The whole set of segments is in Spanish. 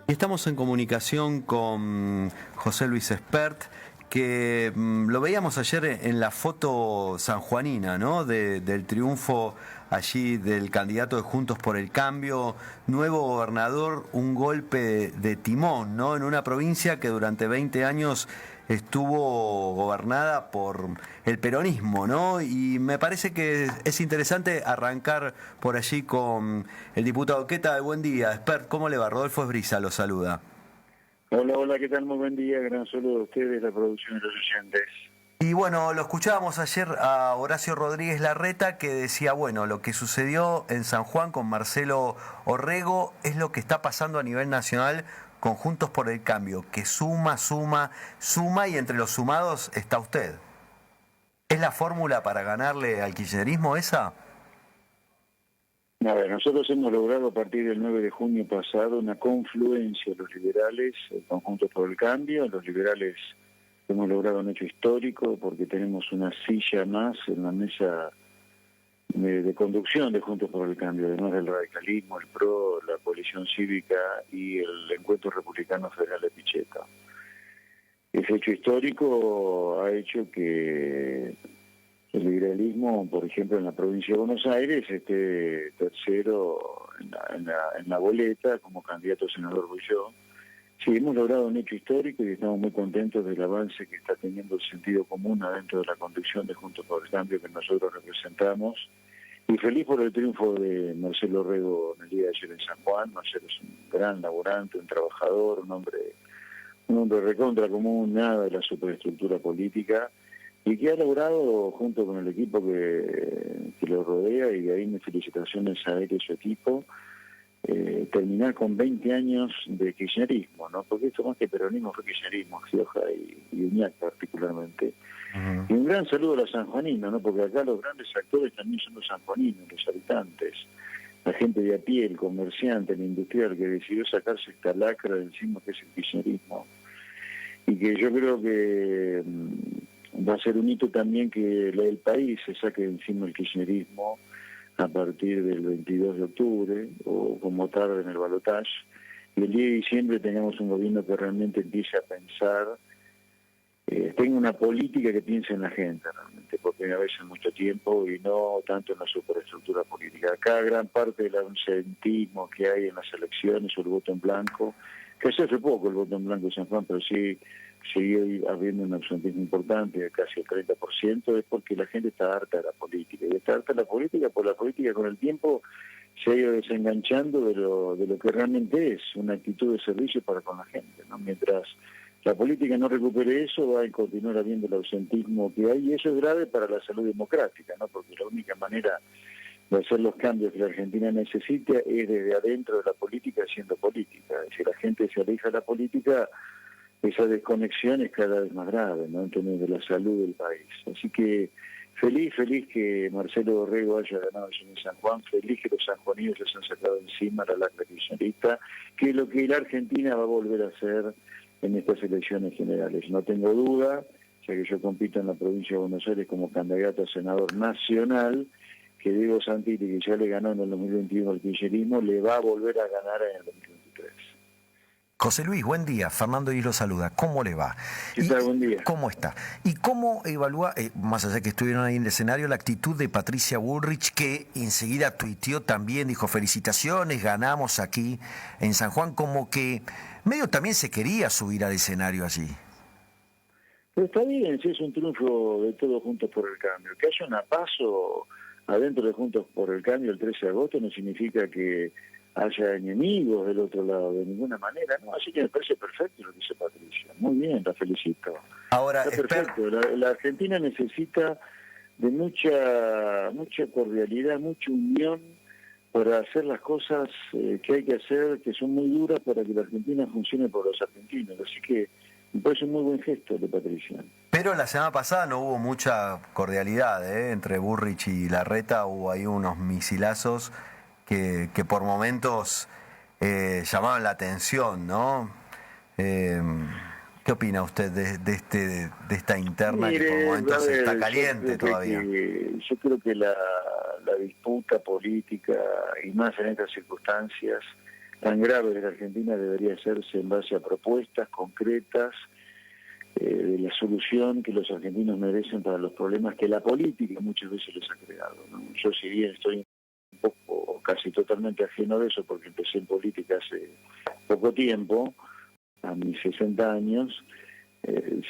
Y estamos en comunicación con José Luis Espert, que lo veíamos ayer en la foto sanjuanina, ¿no? Del triunfo allí del candidato de Juntos por el Cambio, nuevo gobernador, un golpe de timón, ¿no? En una provincia que durante 20 años estuvo gobernada por el peronismo, ¿no? Y me parece que es interesante arrancar por allí con el diputado. ¿Qué tal? Buen día, Espert, ¿cómo le va? Rodolfo Esbriza lo saluda. Hola, ¿qué tal? Muy buen día, gran saludo a ustedes, la producción y los oyentes. Y bueno, lo escuchábamos ayer a Horacio Rodríguez Larreta, que decía, bueno, lo que sucedió en San Juan con Marcelo Orrego es lo que está pasando a nivel nacional con Juntos por el Cambio, que suma y entre los sumados está usted. ¿Es la fórmula para ganarle al kirchnerismo esa? A ver, nosotros hemos logrado a partir del 9 de junio pasado una confluencia de los liberales, Juntos por el Cambio. Los liberales hemos logrado un hecho histórico porque tenemos una silla más en la mesa de conducción de Juntos por el Cambio, además del radicalismo, el PRO, la coalición cívica y el Encuentro Republicano Federal de Pichetto. Ese hecho histórico ha hecho que el liberalismo, por ejemplo, en la provincia de Buenos Aires, esté tercero en la boleta, como candidato a senador voy yo. Sí, hemos logrado un hecho histórico y estamos muy contentos del avance que está teniendo el sentido común adentro de la conducción de Juntos por el Cambio que nosotros representamos. Y feliz por el triunfo de Marcelo Orrego en el día de ayer en San Juan. Marcelo es un gran laborante, un trabajador, un hombre recontra común, nada de la superestructura política, y que ha logrado, junto con el equipo que lo rodea, y de ahí mis felicitaciones a él y a su equipo, terminar con 20 años de kirchnerismo, ¿no? Porque esto más que peronismo fue kirchnerismo, Gioja y Uñac particularmente. Y un gran saludo a los sanjuaninos, ¿no? Porque acá los grandes actores también son los sanjuaninos, los habitantes, la gente de a pie, el comerciante, el industrial, que decidió sacarse esta lacra de encima que es el kirchnerismo. Y que yo creo que va a ser un hito también que el país se saque de encima el kirchnerismo a partir del 22 de octubre, o como tarde en el balotaje, y el 10 de diciembre tengamos un gobierno que realmente empiece a pensar, tenga una política que piense en la gente realmente, por primera vez en mucho tiempo, y no tanto en la superestructura política. Acá gran parte del absentismo que hay en las elecciones, o el voto en blanco, que se hace poco el voto en blanco de San Juan, pero sí sigue habiendo un absentismo importante, de casi el 30%, es porque la gente está harta de la política. Y está harta de la política, porque la política con el tiempo se ha ido desenganchando de lo que realmente es una actitud de servicio para con la gente, ¿no? Mientras la política no recupere eso, va a continuar habiendo el ausentismo que hay, y eso es grave para la salud democrática, ¿no? Porque la única manera de hacer los cambios que la Argentina necesita es desde adentro de la política haciendo política. Si la gente se aleja de la política, esa desconexión es cada vez más grave, ¿no? En términos de la salud del país. Así que feliz que Marcelo Orrego haya ganado en San Juan, feliz que los sanjuaninos les han sacado encima la lacra kirchnerista, que es lo que la Argentina va a volver a hacer en estas elecciones generales. No tengo duda, ya que yo compito en la provincia de Buenos Aires como candidato a senador nacional, que Diego Santilli, que ya le ganó en el 2021 al kirchnerismo, le va a volver a ganar en el 2023. José Luis, buen día. Fernando y lo saluda. ¿Cómo le va? ¿Qué tal? Buen día. ¿Cómo está? ¿Y cómo evalúa, más allá que estuvieron ahí en el escenario, la actitud de Patricia Bullrich, que enseguida tuiteó también, dijo felicitaciones, ganamos aquí en San Juan, como que medio también se quería subir al escenario allí? Pero está bien, si es un triunfo de todos Juntos por el Cambio. Que haya una paso adentro de Juntos por el Cambio el 13 de agosto no significa que haya enemigos del otro lado, de ninguna manera, ¿no? Así que me parece perfecto lo que dice Patricia. Muy bien, la felicito. Ahora, está perfecto. La Argentina necesita de mucha cordialidad, mucha unión para hacer las cosas que hay que hacer, que son muy duras para que la Argentina funcione por los argentinos. Así que me parece un muy buen gesto de Patricia. Pero la semana pasada no hubo mucha cordialidad, entre Bullrich y Larreta, hubo ahí unos misilazos que por momentos llamaban la atención, ¿no? ¿Qué opina usted de esta interna? Mire, que por momentos está caliente todavía? Yo creo que la disputa política, y más en estas circunstancias, tan grave de la Argentina debería hacerse en base a propuestas concretas de la solución que los argentinos merecen para los problemas que la política muchas veces les ha creado, ¿no? Yo, si bien estoy un poco o casi totalmente ajeno de eso, porque empecé en política hace poco tiempo, a mis 60 años,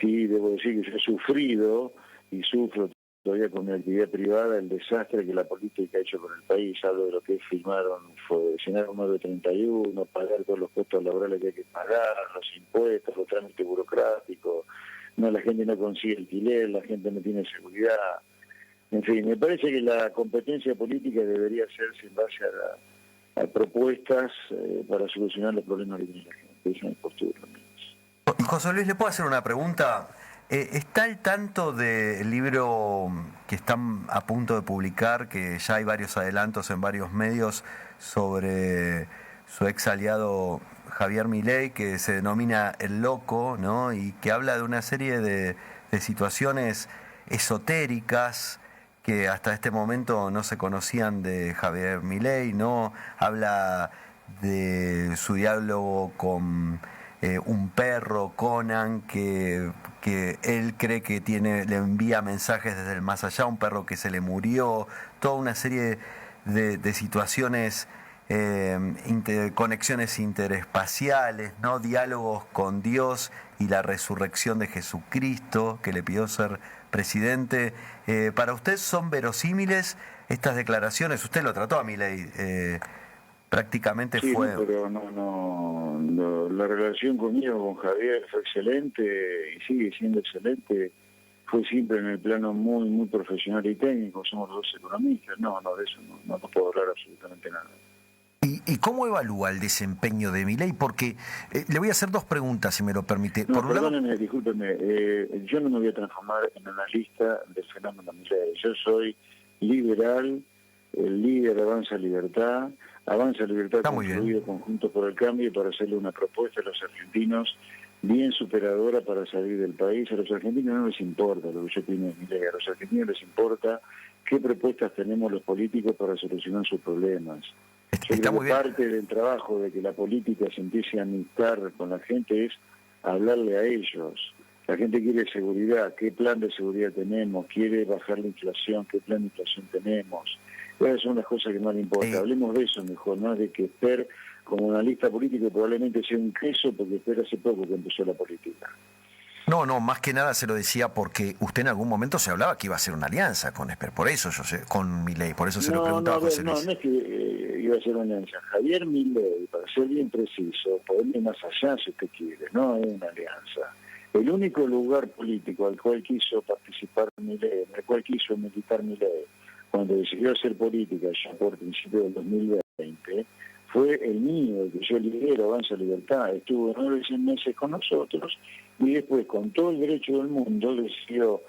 sí debo decir que yo he sufrido y sufro todavía con mi actividad privada el desastre que la política ha hecho con el país. Hablo de lo que firmaron, fue llenar un 931, pagar todos los costos laborales que hay que pagar, los impuestos, los trámites burocráticos, no, la gente no consigue alquiler, la gente no tiene seguridad. En fin, me parece que la competencia política debería hacerse en base a propuestas para solucionar los problemas que tiene la gente. Esa es mi postura. José Luis, ¿le puedo hacer una pregunta? ¿Está al tanto del libro que están a punto de publicar, que ya hay varios adelantos en varios medios sobre su ex aliado Javier Milei, que se denomina El Loco, ¿no? Y que habla de una serie de situaciones esotéricas que hasta este momento no se conocían de Javier Milei, ¿no? Habla de su diálogo con un perro, Conan, que él cree que le envía mensajes desde el más allá, un perro que se le murió, toda una serie de situaciones, conexiones interespaciales, ¿no? Diálogos con Dios y la resurrección de Jesucristo, que le pidió ser presidente. ¿Para usted son verosímiles estas declaraciones? Usted lo trató a Milei, prácticamente sí, fue... no, pero la relación conmigo, con Javier, fue excelente y sigue siendo excelente. Fue siempre en el plano muy, muy profesional y técnico. Somos los dos economistas. No, de eso no puedo hablar absolutamente nada. ¿Y cómo evalúa el desempeño de Milei? Porque le voy a hacer dos preguntas, si me lo permite. No, Por un lado, perdóneme, discúlpeme. Yo no me voy a transformar en analista del fenómeno Milei. Yo soy liberal, el líder de Avanza Libertad. Avanza Libertad construido conjunto por el cambio para hacerle una propuesta a los argentinos bien superadora para salir del país. A los argentinos no les importa lo que yo opino de Milei. A los argentinos les importa qué propuestas tenemos los políticos para solucionar sus problemas. Yo creo que parte del trabajo de que la política se empiece a amistar con la gente es hablarle a ellos. La gente quiere seguridad, qué plan de seguridad tenemos, quiere bajar la inflación, qué plan de inflación tenemos. Esas son las cosas que más le importa. Hablemos de eso mejor, no de que Esper, como analista político, probablemente sea un queso, porque Esper hace poco que empezó la política. No, más que nada se lo decía porque usted en algún momento se hablaba que iba a hacer una alianza con Esper, por eso yo sé, con Milei, por eso se lo preguntaba a José Luis. No es que iba a ser una alianza. Javier Milei, para ser bien preciso, poder ir más allá si usted quiere, no es una alianza. El único lugar político al cual quiso participar Milei, en el cual quiso militar Milei, cuando decidió hacer política ya por principio del 2020, fue el mío, el que yo lidero, Avanza Libertad. Estuvo 9 meses con nosotros y después, con todo el derecho del mundo, decidió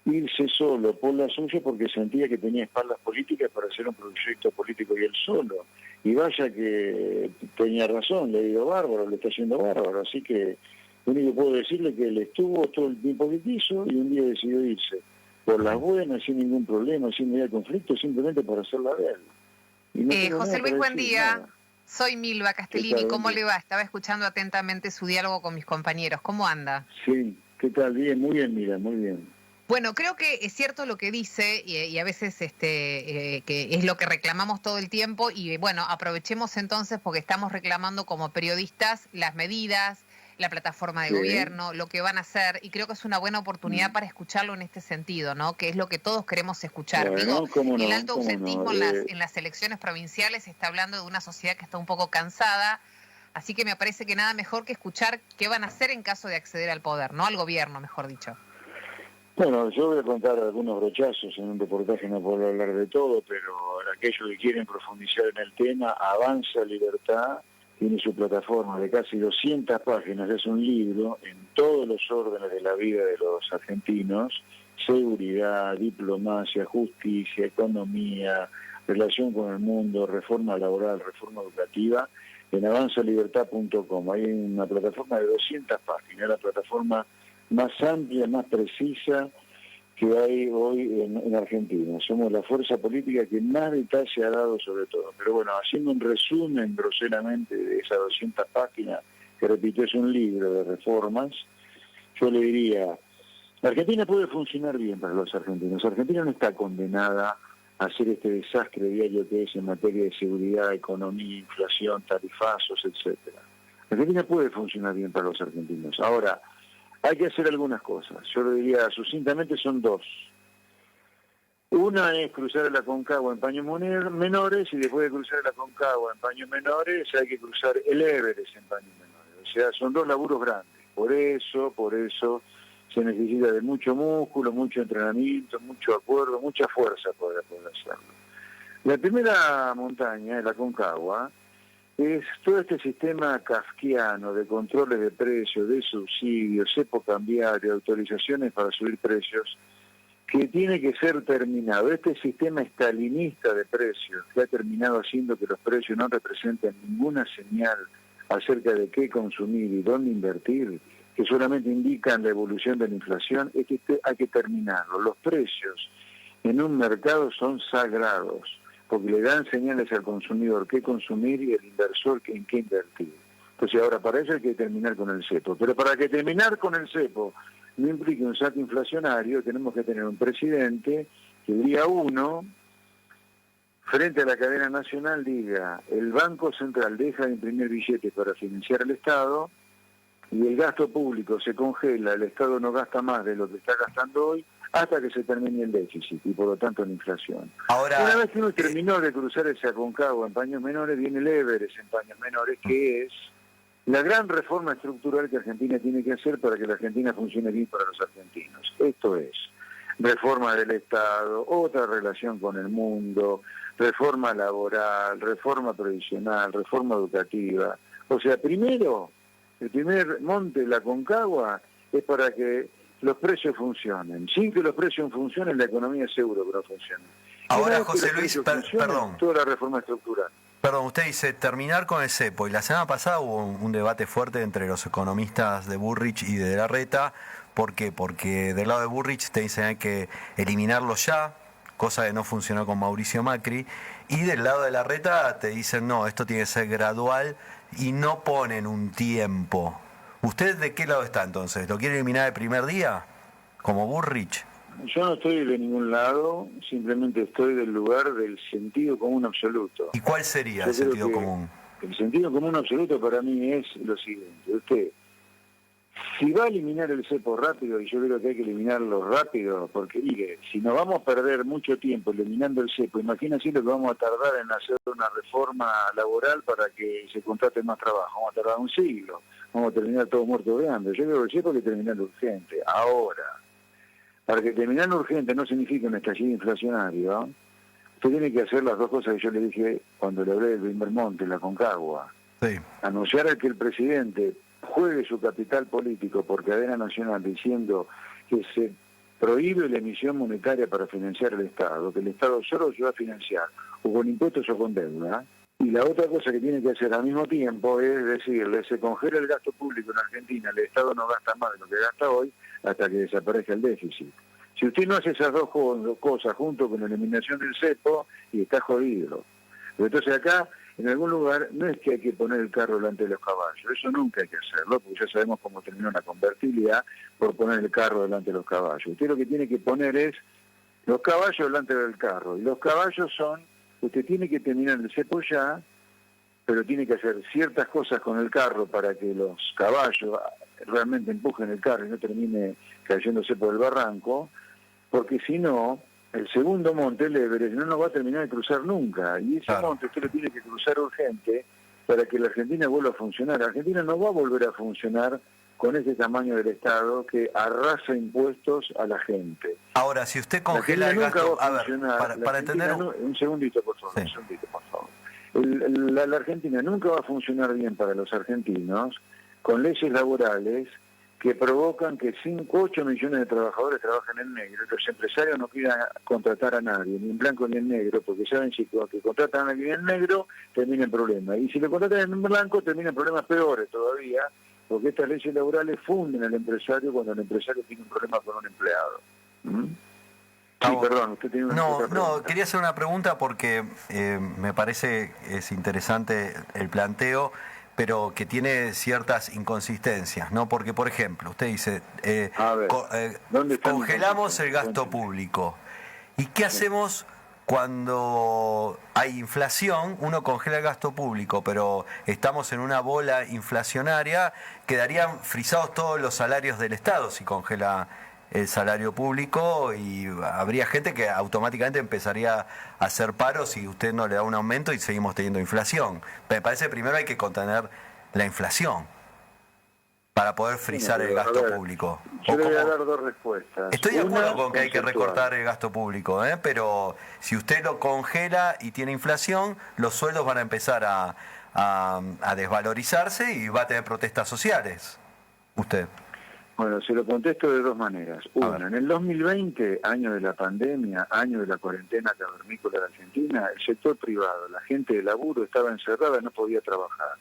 irse solo por la suya porque sentía que tenía espaldas políticas para hacer un proyecto político y él solo. Y vaya que tenía razón, le ha ido bárbaro, le está yendo bárbaro. Así que lo único que puedo decirle es que él estuvo todo el tiempo que quiso y un día decidió irse. Por las buenas, sin ningún problema, sin ningún conflicto, simplemente por hacerla de él. No José Luis, buen día. Nada. Soy Milva Castellini. ¿Cómo le va? Estaba escuchando atentamente su diálogo con mis compañeros. ¿Cómo anda? Sí, ¿qué tal? Bien, muy bien, mira, muy bien. Bueno, creo que es cierto lo que dice y a veces que es lo que reclamamos todo el tiempo y bueno, aprovechemos entonces porque estamos reclamando como periodistas las medidas, la plataforma de gobierno, lo que van a hacer, y creo que es una buena oportunidad para escucharlo en este sentido, ¿no? Que es lo que todos queremos escuchar. Bueno, Digo, el alto ausentismo en las elecciones provinciales está hablando de una sociedad que está un poco cansada, así que me parece que nada mejor que escuchar qué van a hacer en caso de acceder al poder, ¿no? Al gobierno, mejor dicho. Bueno, yo voy a contar algunos brochazos en un reportaje, no puedo hablar de todo, pero aquellos que quieren profundizar en el tema, Avanza Libertad tiene su plataforma de casi 200 páginas, es un libro en todos los órdenes de la vida de los argentinos: seguridad, diplomacia, justicia, economía, relación con el mundo, reforma laboral, reforma educativa, en avanzalibertad.com. Hay una plataforma de 200 páginas, la plataforma más amplia, más precisa que hay hoy en Argentina. Somos la fuerza política que más detalle ha dado sobre todo. Pero bueno, haciendo un resumen groseramente de esas 200 páginas, que repito, es un libro de reformas, yo le diría, la Argentina puede funcionar bien para los argentinos. Argentina no está condenada a hacer este desastre diario que es en materia de seguridad, economía, inflación, tarifazos, etcétera. Argentina puede funcionar bien para los argentinos. Ahora, hay que hacer algunas cosas. Yo lo diría sucintamente, son dos. Una es cruzar el Aconcagua en paños menores, y después de cruzar el Aconcagua en paños menores hay que cruzar el Everest en paños menores. O sea, son dos laburos grandes. Por eso se necesita de mucho músculo, mucho entrenamiento, mucho acuerdo, mucha fuerza para poder hacerlo. La primera montaña, el Aconcagua, es todo este sistema kafkiano de controles de precios, de subsidios, cepo cambiario, autorizaciones para subir precios, que tiene que ser terminado. Este sistema estalinista de precios, que ha terminado haciendo que los precios no representen ninguna señal acerca de qué consumir y dónde invertir, que solamente indican la evolución de la inflación, es que hay que terminarlo. Los precios en un mercado son sagrados, porque le dan señales al consumidor qué consumir y al inversor en qué invertir. Entonces ahora para eso hay que terminar con el cepo. Pero para que terminar con el cepo no implique un saque inflacionario, tenemos que tener un presidente que el día 1, frente a la cadena nacional, diga: el Banco Central deja de imprimir billetes para financiar el Estado y el gasto público se congela, el Estado no gasta más de lo que está gastando hoy hasta que se termine el déficit y por lo tanto la inflación. Ahora, una vez que uno terminó de cruzar ese Aconcagua en paños menores, viene el Everest en paños menores, que es la gran reforma estructural que Argentina tiene que hacer para que la Argentina funcione bien para los argentinos. Esto es reforma del Estado, otra relación con el mundo, reforma laboral, reforma previsional, reforma educativa. O sea, primero, el primer monte, la Aconcagua, es para que los precios funcionen. Sin que los precios funcionen, la economía seguro que no funciona. ahora José Luis, perdón. Toda la reforma estructural. Perdón, usted dice terminar con el cepo, y la semana pasada hubo un debate fuerte entre los economistas de Burrich y de Larreta. ¿Por qué? Porque del lado de Burrich te dicen hay que eliminarlo ya, cosa que no funcionó con Mauricio Macri, y del lado de Larreta te dicen no, esto tiene que ser gradual y no ponen un tiempo. ¿Usted de qué lado está entonces? ¿Lo quiere eliminar el primer día, como Burrich? Yo no estoy de ningún lado, simplemente estoy del lugar del sentido común absoluto. ¿Y cuál sería el sentido común? El sentido común absoluto para mí es lo siguiente. Usted, si va a eliminar el cepo rápido, y yo creo que hay que eliminarlo rápido, porque mire, si nos vamos a perder mucho tiempo eliminando el cepo, imagínense lo que vamos a tardar en hacer una reforma laboral para que se contrate más trabajo. Vamos a tardar un siglo, vamos a terminar todo muerto de hambre. Yo creo que el cepo hay que terminarlo urgente, ahora. Para que terminar urgente no significa un estallido inflacionario, usted tiene que hacer las dos cosas que yo le dije cuando le hablé del primer monte, la Aconcagua. Sí. Anunciar a que el presidente juegue su capital político por cadena nacional diciendo que se prohíbe la emisión monetaria para financiar el Estado, que el Estado solo se va a financiar o con impuestos o con deuda. Y la otra cosa que tiene que hacer al mismo tiempo es decirle: se congela el gasto público en Argentina, el Estado no gasta más de lo que gasta hoy hasta que desaparezca el déficit. Si usted no hace esas dos cosas junto con la eliminación del cepo, y está jodido. Pero entonces acá, en algún lugar, no es que hay que poner el carro delante de los caballos, eso nunca hay que hacerlo, porque ya sabemos cómo terminó la convertibilidad por poner el carro delante de los caballos. Usted lo que tiene que poner es los caballos delante del carro, y los caballos son: usted tiene que terminar el cepo ya, pero tiene que hacer ciertas cosas con el carro para que los caballos realmente empujen el carro y no termine cayéndose por el barranco, porque si no, el segundo monte, el Everest, no nos va a terminar de cruzar nunca. Y ese monte usted lo tiene que cruzar urgente para que la Argentina vuelva a funcionar. La Argentina no va a volver a funcionar con ese tamaño del Estado que arrasa impuestos a la gente. Ahora, si usted congela el gasto... A ver, para entender... Un segundito, por favor. Sí. Un segundito, por favor. La Argentina nunca va a funcionar bien para los argentinos con leyes laborales que provocan que 8 millones de trabajadores trabajen en negro. Los empresarios no quieran contratar a nadie, ni en blanco ni en negro, porque saben que contratan a alguien en negro, termina en problemas. Y si lo contratan en blanco, termina en problemas peores todavía, porque estas leyes laborales funden al empresario cuando el empresario tiene un problema con un empleado. Sí, perdón, usted tiene una otra No, pregunta. quería hacer una pregunta porque me parece es interesante el planteo, pero que tiene ciertas inconsistencias, ¿no? Porque, por ejemplo, usted dice, A ver, ¿dónde están mis congelamos el inconsistencias? gasto Cuénteme. público. ¿Y qué hacemos cuando hay inflación? Uno congela el gasto público, pero estamos en una bola inflacionaria, quedarían frisados todos los salarios del Estado si congela el salario público y habría gente que automáticamente empezaría a hacer paro si usted no le da un aumento y seguimos teniendo inflación. Me parece que primero hay que contener la inflación para poder frizar el A gasto ver, público. Yo ¿O le voy a cómo? dar dos respuestas. Estoy de acuerdo Una, con que hay que conceptual. recortar el gasto público, pero si usted lo congela y tiene inflación, los sueldos van a empezar a desvalorizarse y va a tener protestas sociales. Usted. Bueno, se lo contesto de dos maneras. A ver. Una, en el 2020, año de la pandemia, año de la cuarentena cavernícola de Argentina, el sector privado, la gente de laburo estaba encerrada, no podía trabajar.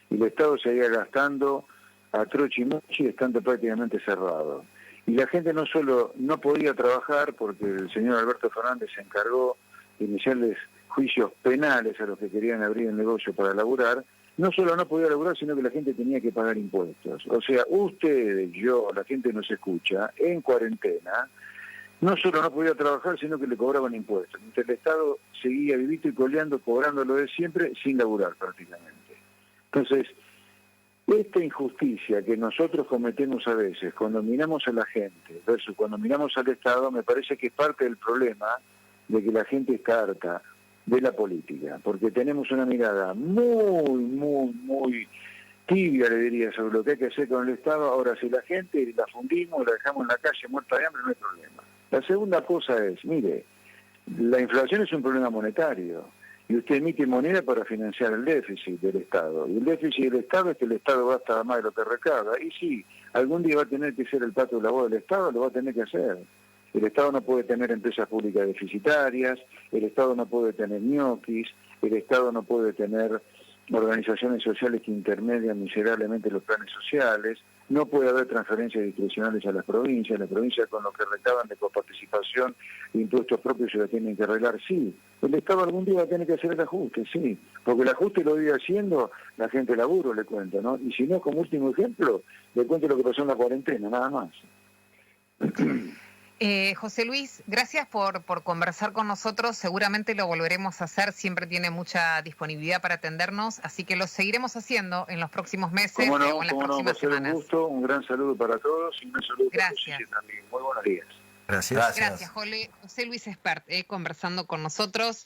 Y el Estado seguía gastando a troche y mochi, estando prácticamente cerrado. Y la gente no solo no podía trabajar, porque el señor Alberto Fernández se encargó de iniciarles juicios penales a los que querían abrir el negocio para laburar, no solo no podía laburar, sino que la gente tenía que pagar impuestos. O sea, ustedes, yo, la gente nos escucha, en cuarentena, no solo no podía trabajar, sino que le cobraban impuestos. Entonces el Estado seguía vivito y coleando, cobrando lo de siempre, sin laburar prácticamente. Entonces, esta injusticia que nosotros cometemos a veces cuando miramos a la gente versus cuando miramos al Estado, me parece que es parte del problema de que la gente está harta de la política, porque tenemos una mirada muy tibia, le diría, sobre lo que hay que hacer con el Estado. Ahora, si la gente la fundimos, la dejamos en la calle muerta de hambre, no hay problema. La segunda cosa es, mire, la inflación es un problema monetario, y usted emite moneda para financiar el déficit del Estado. Y el déficit del Estado es que el Estado gasta más de lo que recauda. Y sí, algún día va a tener que ser el pato de la voz del Estado, lo va a tener que hacer. El Estado no puede tener empresas públicas deficitarias, el Estado no puede tener ñoquis, el Estado no puede tener organizaciones sociales que intermedian miserablemente los planes sociales, no puede haber transferencias discrecionales a las provincias con lo que recaban de coparticipación e impuestos propios se la tienen que arreglar, sí. El Estado algún día va a tener que hacer el ajuste, sí, porque el ajuste lo vive haciendo la gente de laburo, le cuento, ¿no? Y si no, como último ejemplo, le cuento lo que pasó en la cuarentena, nada más. José Luis, gracias por conversar con nosotros. Seguramente lo volveremos a hacer. Siempre tiene mucha disponibilidad para atendernos, así que lo seguiremos haciendo en los próximos meses ¿Cómo no? o en las ¿Cómo no? Va a próximas ser un semanas. gusto, un gran saludo para todos y un saludo para Gracias. ustedes también. Muy buenos días. Gracias. Gracias, José Luis Espert, conversando con nosotros.